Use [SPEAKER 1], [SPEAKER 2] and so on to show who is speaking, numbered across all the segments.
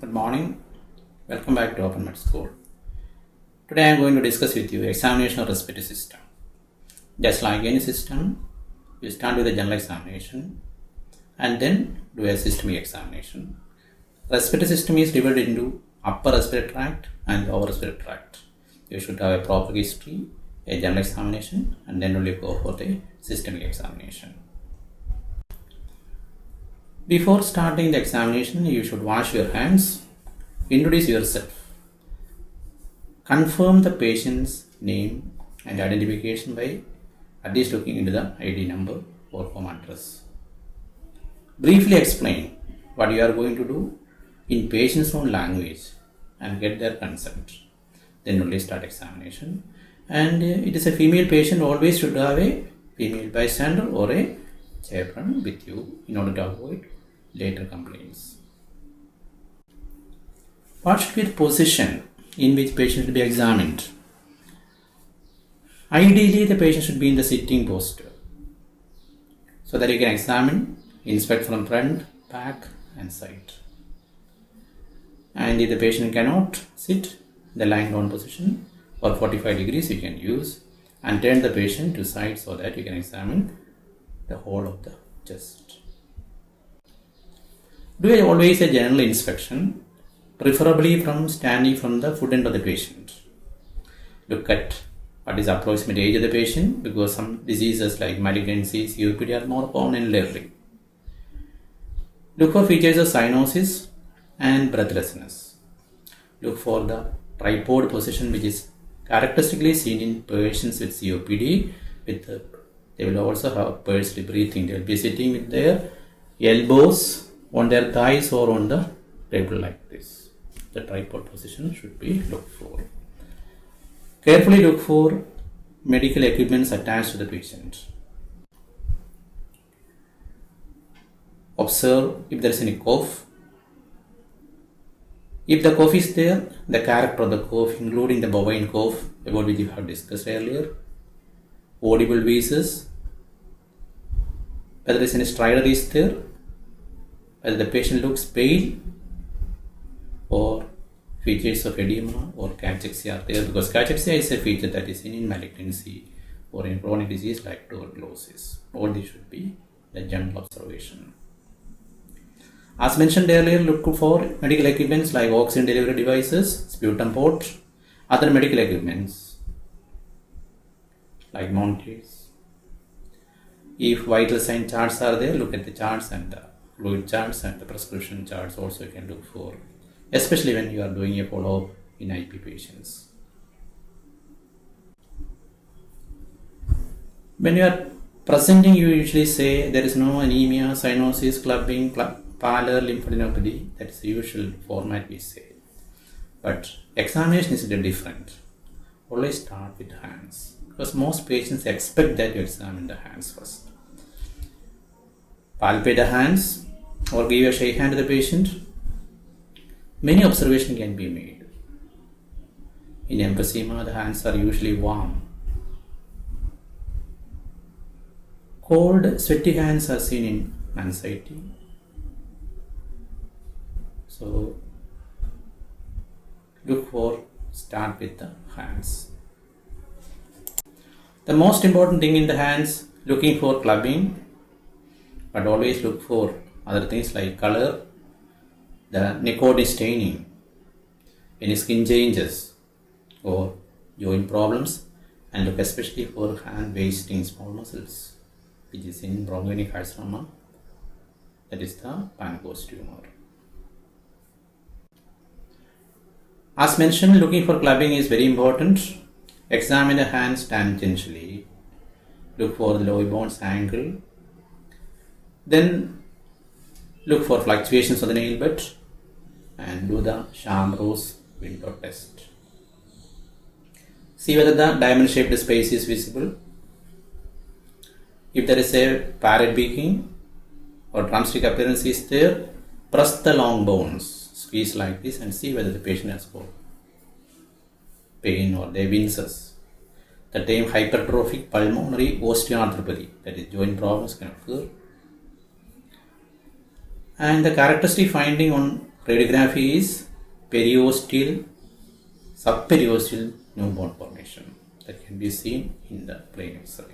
[SPEAKER 1] Good morning. Welcome back to Open Med School. Today I am going to discuss with you examination of respiratory system. Just like any system, you start with a general examination and then do a systemic examination. Respiratory system is divided into upper respiratory tract and lower respiratory tract. You should have a proper history, a general examination, and then only go for the systemic examination. Before starting the examination, you should wash your hands, introduce yourself, confirm the patient's name and identification by at least looking into the ID number or home address. Briefly explain what you are going to do in patient's own language and get their consent. Then only start examination. And it is a female patient, always should have a female bystander or a chaperone with you in order to avoid later complaints. What should be the position in which patient should be examined? Ideally, the patient should be in the sitting posture so that you can examine, inspect from front, back and side. And if the patient cannot sit, the lying down position or 45 degrees you can use, and turn the patient to side so that you can examine the whole of the chest. Do always a general inspection, preferably from standing from the foot end of the patient. Look at what is the approximate age of the patient, because some diseases like malignancies, COPD are more common in elderly. Look for features of cyanosis and breathlessness. Look for the tripod position, which is characteristically seen in patients with COPD. They will also have pursed breathing. They will be sitting with their elbows on their thighs or on the table like this. The tripod position should be looked for. Carefully look for medical equipments attached to the patient. Observe if there is any cough. If the cough is there, the character of the cough, including the bovine cough, about which we have discussed earlier, audible wheezes, whether there is any stridor is there, whether the patient looks pale, or features of edema or cachexia are there, because cachexia is a feature that is seen in malignancy or in chronic disease like tuberculosis. All these should be the general observation. As mentioned earlier, look for medical equipments like oxygen delivery devices, sputum port, other medical equipments like monitors. If vital sign charts are there, look at the charts and the fluid charts and the prescription charts also you can look for, especially when you are doing a follow-up in IP patients. When you are presenting, you usually say there is no anemia, cyanosis, clubbing, pallor, lymphadenopathy. That is the usual format we say. But examination is a little different. Always start with hands, because most patients expect that you examine the hands first. Palpate the hands or give a shake hand to the patient. Many observations can be made. In emphysema, the hands are usually warm. Cold, sweaty hands are seen in anxiety. So, start with the hands. The most important thing in the hands, looking for clubbing, but always look for other things like color, the nicotine staining, any skin changes or joint problems, and look especially for hand wasting small muscles, which is in bronchiectasis carcinoma, that is the pancreas tumor. As mentioned, looking for clubbing is very important. Examine the hands tangentially. Look for the low bones angle. Then look for fluctuations of the nail bed and do the Chambrose window test. See whether the diamond shaped space is visible. If there is a parrot beaking or drumstick appearance is there, press the long bones, squeeze like this and see whether the patient has got pain or they winces. The term hypertrophic pulmonary osteoarthropathy, that is joint problems, can occur. And the characteristic finding on Radiography is periosteal, subperiosteal newborn formation that can be seen in the brain X-ray.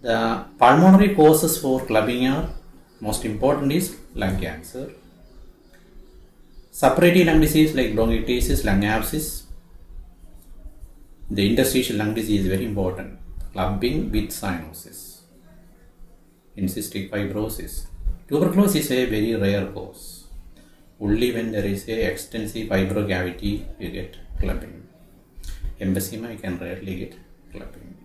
[SPEAKER 1] The pulmonary causes for clubbing are most important is lung cancer, suppurative lung disease like bronchiectasis, lung abscess. The interstitial lung disease is very important, clubbing with cyanosis, in cystic fibrosis. Tuberculosis is a very rare cause. Only when there is a extensive fibrocavity you get clubbing. Emphysema you can rarely get clubbing.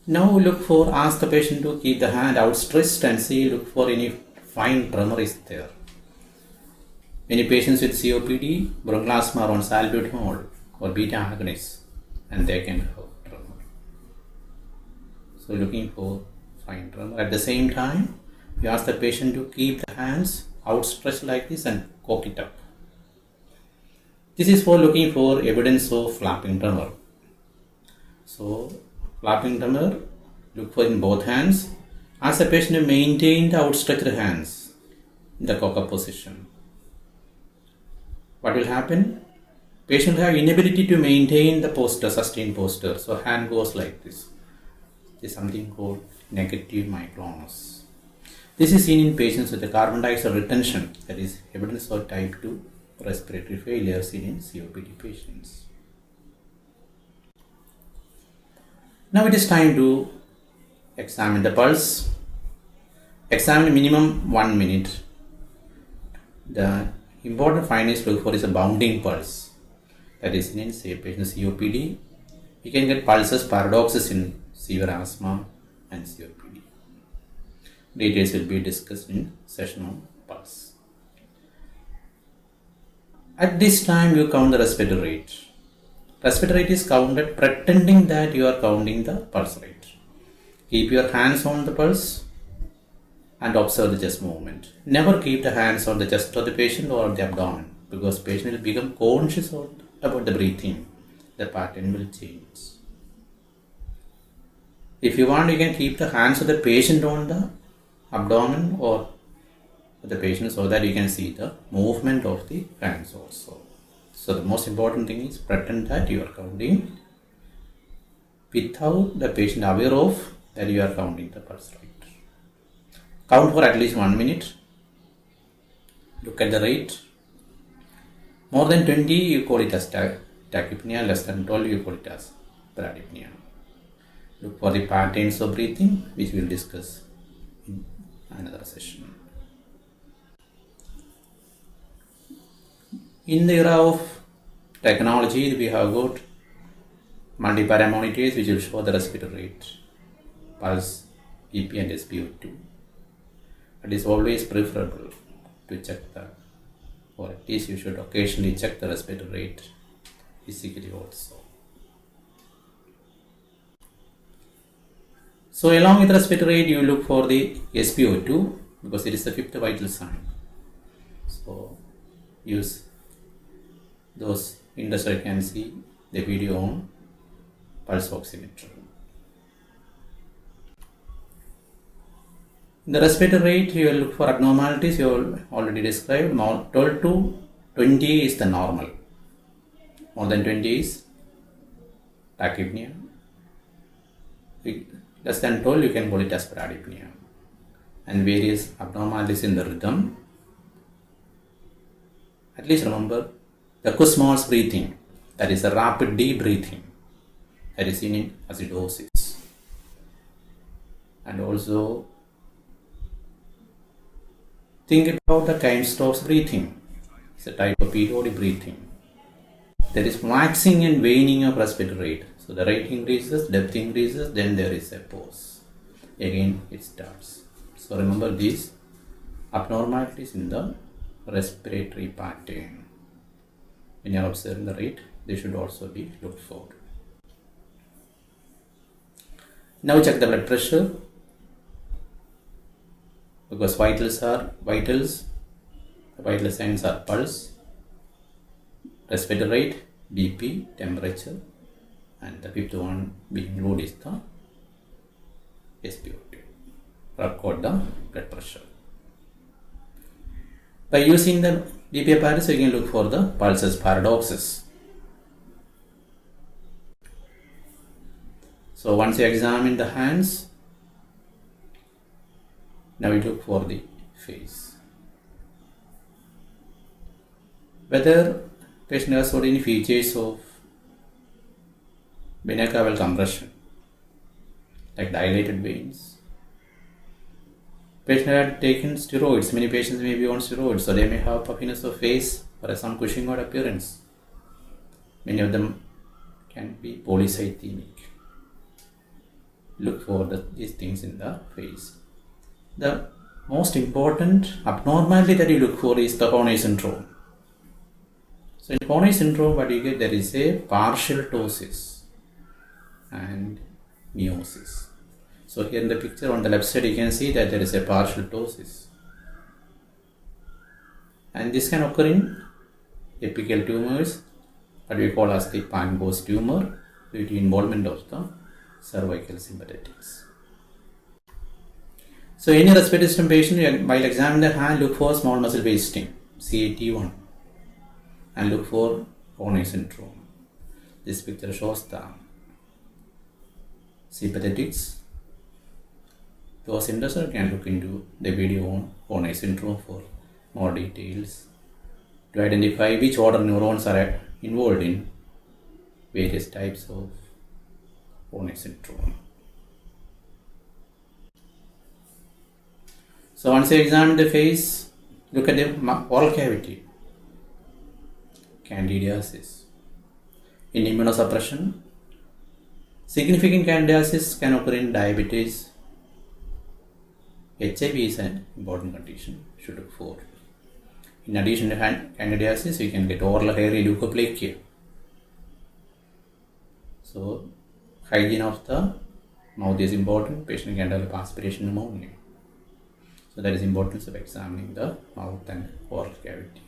[SPEAKER 1] Now ask the patient to keep the hand outstretched and look for any fine tremor is there. Many patients with COPD, bronchial asthma are on salbutamol or beta agonists and they can have tremor. So looking for fine tremor. At the same time, you ask the patient to keep the hands outstretched like this and cock it up. This is for looking for evidence of flapping tremor. So flapping tremor, look for in both hands. Ask the patient to maintain the outstretched hands in the cock up position. What will happen? Patient have inability to maintain the posture, sustained posture. So hand goes like this. This is something called negative myoclonus. This is seen in patients with the carbon dioxide retention, that is evidence of type 2 respiratory failure seen in COPD patients. Now it is time to examine the pulse. Examine minimum 1 minute. The important findings to look for is a bounding pulse. That is in say patient COPD. You can get pulses paradoxes in severe asthma and COPD. Details will be discussed in session on pulse. At this time you count the respiratory rate. Respiratory rate is counted pretending that you are counting the pulse rate. Keep your hands on the pulse and observe the chest movement. Never keep the hands on the chest of the patient or the abdomen because patient will become conscious about the breathing. The pattern will change. If you want, you can keep the hands of the patient on the abdomen or the patient so that you can see the movement of the hands also. So the most important thing is pretend that you are counting without the patient aware of that you are counting the pulse rate. Count for at least 1 minute. Look at the rate. More than 20 you call it as tachypnea, less than 12 you call it as bradypnea. Look for the patterns of breathing which we will discuss in another session. In the era of technology, we have got multi-parameters which will show the respiratory rate, pulse, EP and SpO2. It is always preferable to check that, or at least you should occasionally check the respiratory rate physically also. So along with respiratory rate, you look for the SpO2 because it is the fifth vital sign. So use those industry can see the video on pulse oximeter. In the respiratory rate, you will look for abnormalities. You already described. 12 to 20 is the normal. More than 20 is tachypnea. Less than 12 you can call it as bradypnea. And various abnormalities in the rhythm. At least remember the Kussmaul's breathing, that is a rapid deep breathing, that is seen in acidosis. And also think about the Kain-Stokes breathing. It's a type of periodic breathing. There is waxing and waning of respiratory rate. So the rate increases, depth increases, then there is a pause. Again it starts. So remember these abnormalities in the respiratory pattern. When you are observing the rate, they should also be looked for. Now check the blood pressure because the vital signs are pulse, respiratory rate, BP, temperature, and the fifth one being low is the SpO2. Record the blood pressure. By using the BP apparatus, we can look for the pulses paradoxes. So once you examine the hands, now we look for the face. Whether patient has got any features of vena-cava compression, like dilated veins. Patient had taken steroids. Many patients may be on steroids, so they may have puffiness of face or some Cushing-like appearance. Many of them can be polycythemic. Look for these things in the face. The most important abnormality that you look for is the Horner syndrome. So in Horner syndrome, what you get, there is a partial ptosis and meiosis. So here in the picture on the left side, you can see that there is a partial ptosis. And this can occur in apical tumors, what we call as the Pangos tumor, due to involvement of the cervical sympathetics. So any respiratory system patient, while examining the hand, look for small muscle wasting, CAT1, and look for Horner syndrome. This picture shows the sympathetics. Those interested can look into the video on Horner syndrome for more details to identify which order neurons are involved in various types of Horner syndrome. So once you examine the face, look at the oral cavity, candidiasis. In immunosuppression, significant candidiasis can occur in diabetes. HIV is an important condition, should look for. In addition to candidiasis, we can get oral hairy leukoplakia. So hygiene of the mouth is important. Patient can develop aspiration pneumonia. So that is importance of examining the mouth and oral cavity.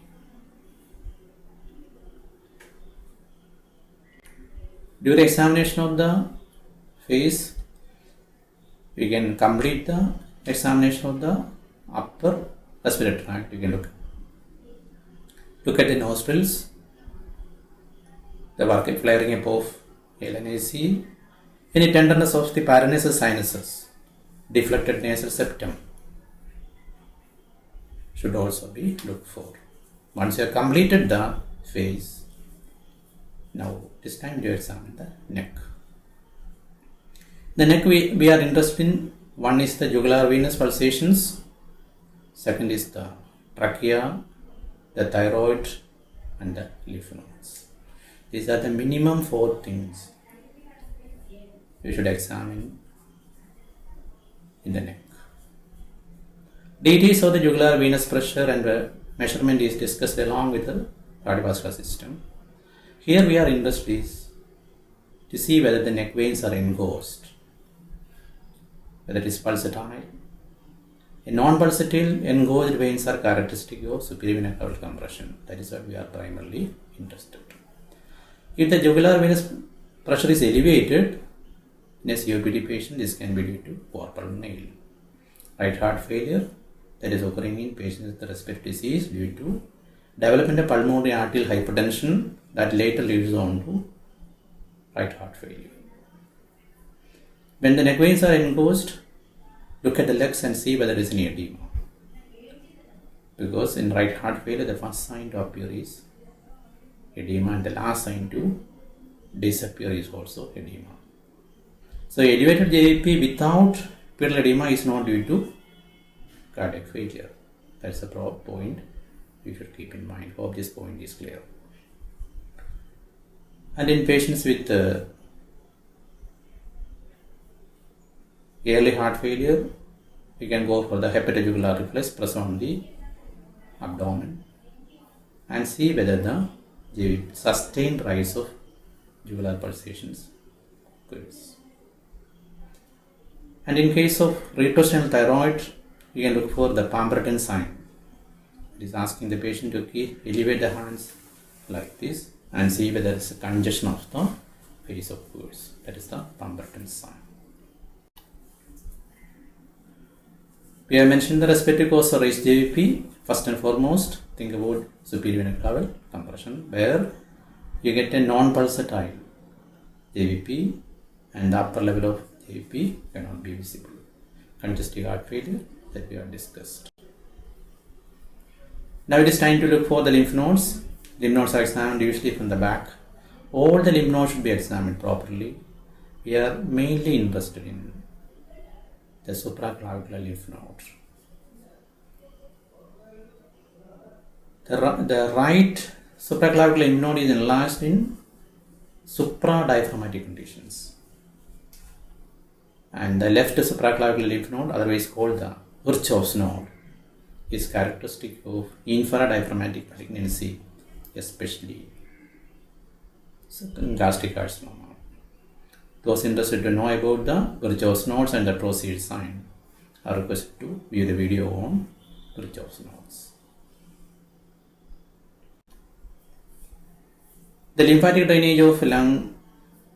[SPEAKER 1] During examination of the face, we can complete the examination of the upper respiratory tract. You can look at the nostrils, the flaring up of LNAC, any tenderness of the paranasal sinuses, deflected nasal septum should also be looked for. Once you have completed the face, now it is time to examine the neck. The neck we are interested in, one is the jugular venous pulsations, second is the trachea, the thyroid and the lymph nodes. These are the minimum 4 things you should examine in the neck. Details of the jugular venous pressure and measurement is discussed along with the cardiovascular system. Here we are interested to see whether the neck veins are engorged, whether it is pulsatile. In non-pulsatile, engorged veins are characteristic of superior vena cava compression. That is what we are primarily interested. If the jugular venous pressure is elevated in a COPD patient, this can be due to poor pulmonary. Right heart failure, that is occurring in patients with respiratory disease due to development of pulmonary arterial hypertension that later leads on to right heart failure. When the neck veins are engorged, look at the legs and see whether there is any edema. Because in right heart failure, the first sign to appear is edema and the last sign to disappear is also edema. So elevated JAP without pleural edema is not due to cardiac failure. That's a point you should keep in mind. Hope this point is clear. And in patients with early heart failure, we can go for the hepatojugular reflex, press on the abdomen and see whether the sustained rise of jugular pulsations occurs. And in case of retrosternal thyroid, you can look for the Pemberton sign. It is asking the patient to elevate the hands like this and see whether there is a congestion of the face of pores. That is the Pemberton sign. We have mentioned the respiratory cause of raised JVP. First and foremost, think about superior vena cava compression, where you get a non-pulsatile JVP and the upper level of JVP cannot be visible. Congestive heart failure that we have discussed. Now it is time to look for the lymph nodes. Lymph nodes are examined usually from the back. All the lymph nodes should be examined properly. We are mainly interested in the supraclavicular lymph nodes. The right supraclavicular lymph node is enlarged in supradiaphragmatic conditions. And the left supraclavicular lymph node, otherwise called the Virchow's node, is characteristic of infradiaphragmatic malignancy, especially gastric carcinoma. Those interested to know about the Virchow's nodes and the proceed sign are requested to view the video on Virchow's nodes. The lymphatic drainage of lung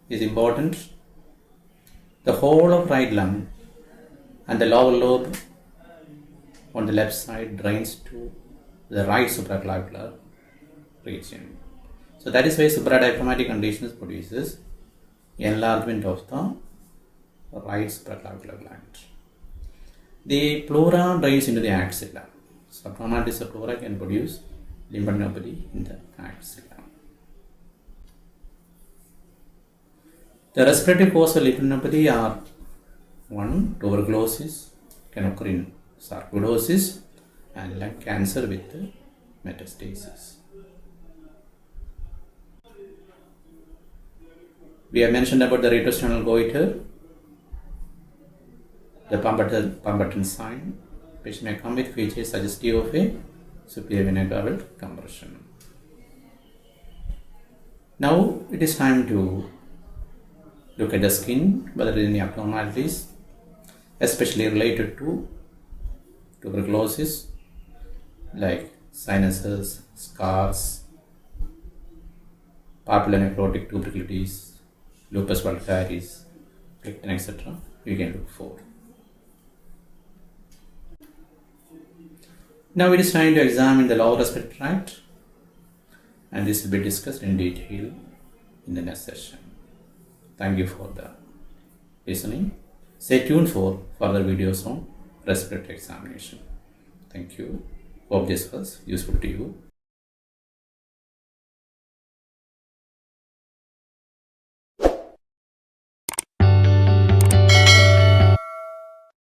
[SPEAKER 1] is important. The whole of right lung and the lower lobe on the left side drains to the right supraclavicular region. So that is why supradiaphragmatic conditions produces enlargement of the right supraclavicular gland. The pleura drains into the axilla. Subcomatosis of pleura can produce lymphadenopathy in the axilla. The respiratory cause of lymphadenopathy are 1. Tuberculosis can occur in sarcoidosis and lung cancer with metastasis. We have mentioned about the retrosternal goiter, the Pemberton sign, which may come with features suggestive of a superior vena cava compression. Now it is time to look at the skin, whether there is any abnormalities, especially related to tuberculosis, like cyanosis, scars, papillonecrotic tuberculosis, lupus vulgaris, plectin, etc. You can look for. Now it is time to examine the lower respiratory tract, and this will be discussed in detail in the next session. Thank you for the listening. Stay tuned for further videos on respiratory examination. Thank you. Hope this was useful to you.